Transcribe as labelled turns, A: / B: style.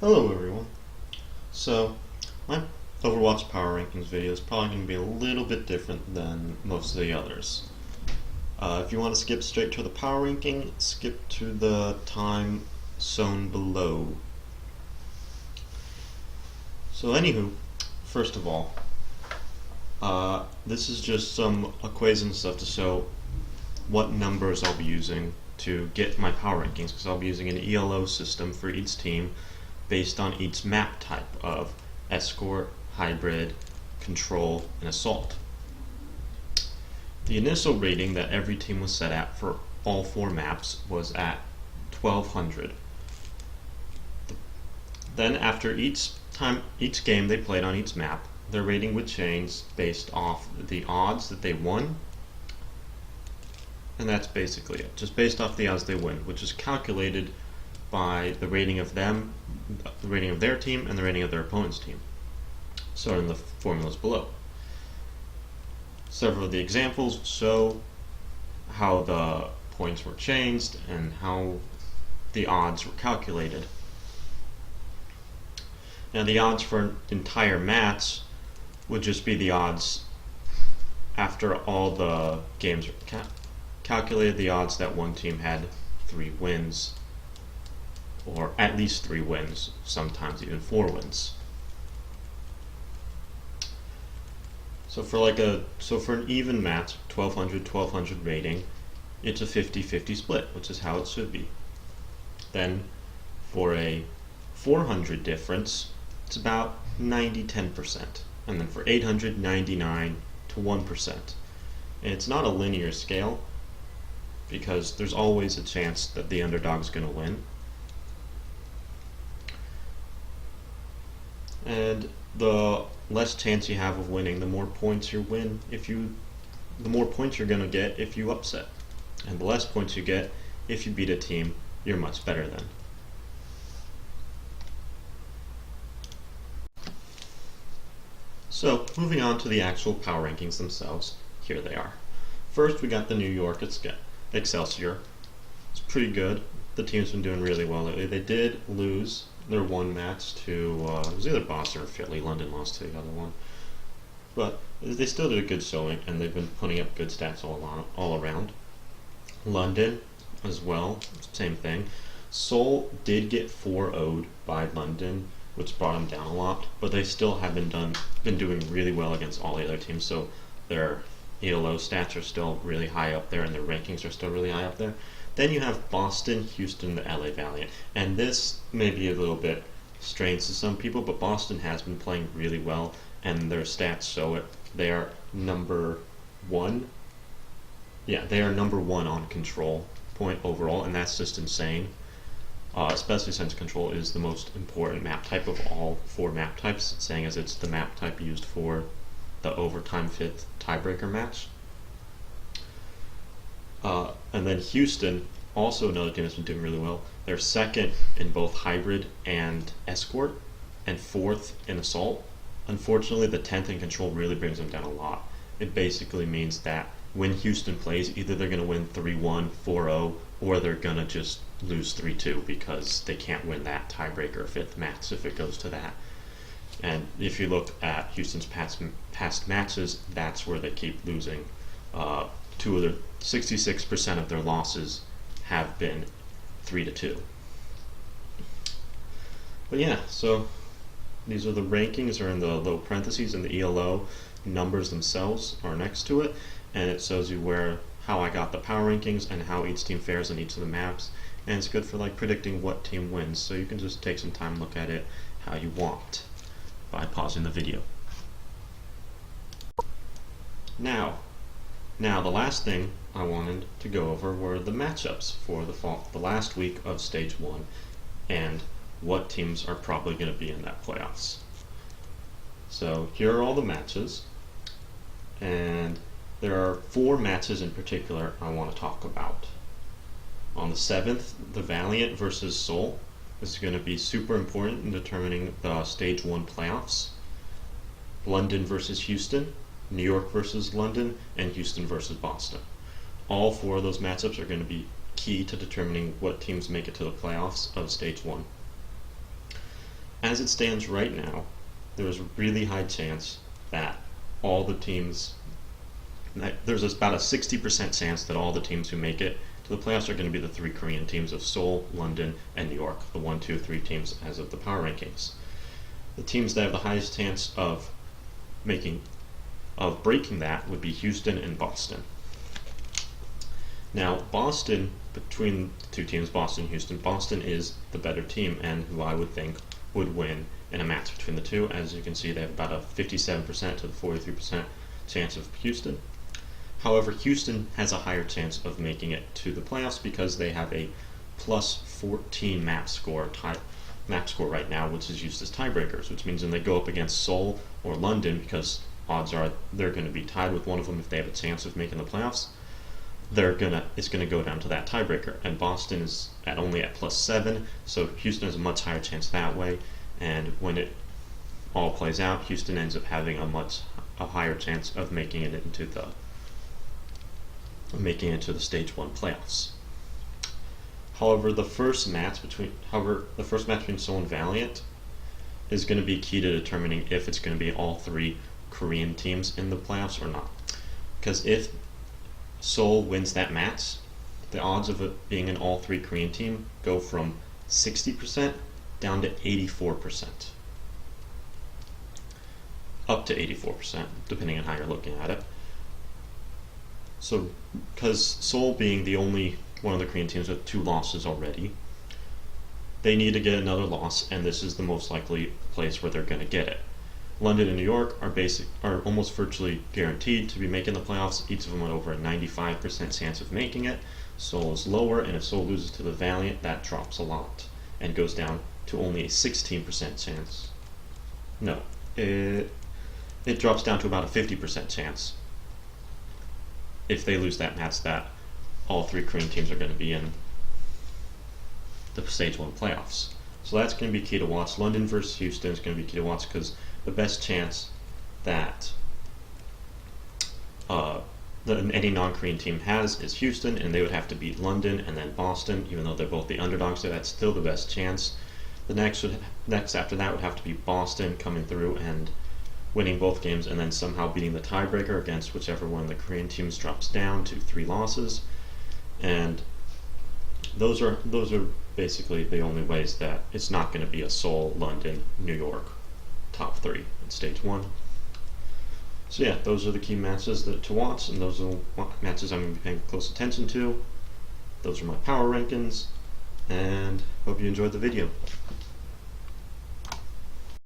A: Hello everyone. So, my Overwatch Power Rankings video is probably going to be a little bit different than most of the others. If you want to skip straight to the power ranking, skip to the time zone below. So anywho, first of all, this is just some equation stuff to show what numbers I'll be using to get my power rankings, because I'll be using an ELO system for each team based on each map type of escort, hybrid, control, and assault. The initial rating that every team was set at for all four maps was at 1200. Then after each game they played on each map, their rating would change based off the odds that they won, and that's basically it. Just based off the odds they win, which is calculated by the rating of them, the rating of their team, and the rating of their opponent's team. So in the formulas below. Several of the examples show how the points were changed and how the odds were calculated. Now the odds for an entire match would just be the odds after all the games were calculated, the odds that one team had 3 wins, or at least 3 wins, sometimes even 4 wins. So for an even match, 1200 rating, it's a 50-50 split, which is how it should be. Then for a 400 difference, it's about 90-10%, and then for 800, 99 to 1%. And it's not a linear scale, because there's always a chance that the underdog is going to win. And the less chance you have of winning, the more points the more points you're going to get if you upset. And the less points you get if you beat a team you're much better than. So, moving on to the actual power rankings themselves, here they are. First, we got the New York Excelsior. It's pretty good. The team's been doing really well lately. They did lose their one match to, it was either Boston or Philly. London lost to the other one. But they still did a good showing, and they've been putting up good stats all around. London as well, same thing. Seoul did get 4-0'd by London, which brought them down a lot, but they still have been doing really well against all the other teams, so their ELO stats are still really high up there, and their rankings are still really high up there. Then you have Boston, Houston, the LA Valiant, and this may be a little bit strange to some people, but Boston has been playing really well, and their stats show it. They are number 1. Yeah, they are number 1 on control point overall, and that's just insane. Especially since control is the most important map type of all 4 map types, saying as it's the map type used for the overtime 5th tiebreaker match. And then Houston, also another team that's been doing really well. They're 2nd in both hybrid and escort, and 4th in assault. Unfortunately, the 10th in control really brings them down a lot. It basically means that when Houston plays, either they're going to win 3-1, 4-0, or they're going to just lose 3-2 because they can't win that tiebreaker 5th match if it goes to that. And if you look at Houston's past matches, that's where they keep losing. 66% of their losses have been 3-2. But yeah, so these are the rankings are in the little parentheses, and the ELO numbers themselves are next to it, and it shows you how I got the power rankings and how each team fares on each of the maps, and it's good for like predicting what team wins, so you can just take some time and look at it how you want by pausing the video. Now the last thing I wanted to go over were the matchups for the last week of Stage 1 and what teams are probably going to be in that playoffs. So here are all the matches, and there are 4 matches in particular I want to talk about. On the 7th, the Valiant versus Seoul. This is going to be super important in determining the Stage 1 playoffs. London versus Houston, New York versus London, and Houston versus Boston. All 4 of those matchups are going to be key to determining what teams make it to the playoffs of Stage 1. as it stands right now, there's a really high chance that all the teams, there's about a 60% chance that all the teams who make it to the playoffs are going to be the three Korean teams of Seoul, London, and New York, the 1, 2, 3 teams as of the power rankings. The teams that have the highest chance of breaking that would be Houston and Boston. Now, Boston, between the two teams, Boston and Houston, Boston is the better team and who I would think would win in a match between the two. As you can see, they have about a 57% to the 43% chance of Houston. However, Houston has a higher chance of making it to the playoffs because they have a plus 14 map score right now, which is used as tiebreakers, which means when they go up against Seoul or London, because odds are they're going to be tied with one of them if they have a chance of making the playoffs, it's going to go down to that tiebreaker. And Boston is only at plus 7, so Houston has a much higher chance that way. And when it all plays out, Houston ends up having a higher chance of making it into the stage 1 playoffs. However, the first match between Seoul and Valiant is going to be key to determining if it's going to be all 3 Korean teams in the playoffs or not. Because if Seoul wins that match, the odds of it being an all 3 Korean team go from 60% down to 84%. Up to 84%, depending on how you're looking at it. So, because Seoul being the only one of the Korean teams with 2 losses already, they need to get another loss, and this is the most likely place where they're going to get it. London and New York are almost virtually guaranteed to be making the playoffs. Each of them with over a 95% chance of making it. Seoul is lower, and if Seoul loses to the Valiant, that drops a lot and goes down to only a 16% chance. No, it drops down to about a 50% chance if they lose that match that all 3 Korean teams are going to be in the stage 1 playoffs. So that's going to be key to watch. London versus Houston is going to be key to watch because the best chance that any non-Korean team has is Houston, and they would have to beat London and then Boston, even though they're both the underdogs, so that's still the best chance. The next after that would have to be Boston coming through and winning both games and then somehow beating the tiebreaker against whichever one of the Korean teams drops down to 3 losses. And those are basically the only ways that it's not going to be a Seoul, London, New York top 3 in stage 1. So yeah, those are the key matches to watch, and those are the matches I'm going to be paying close attention to. Those are my power rankings, and hope you enjoyed the video.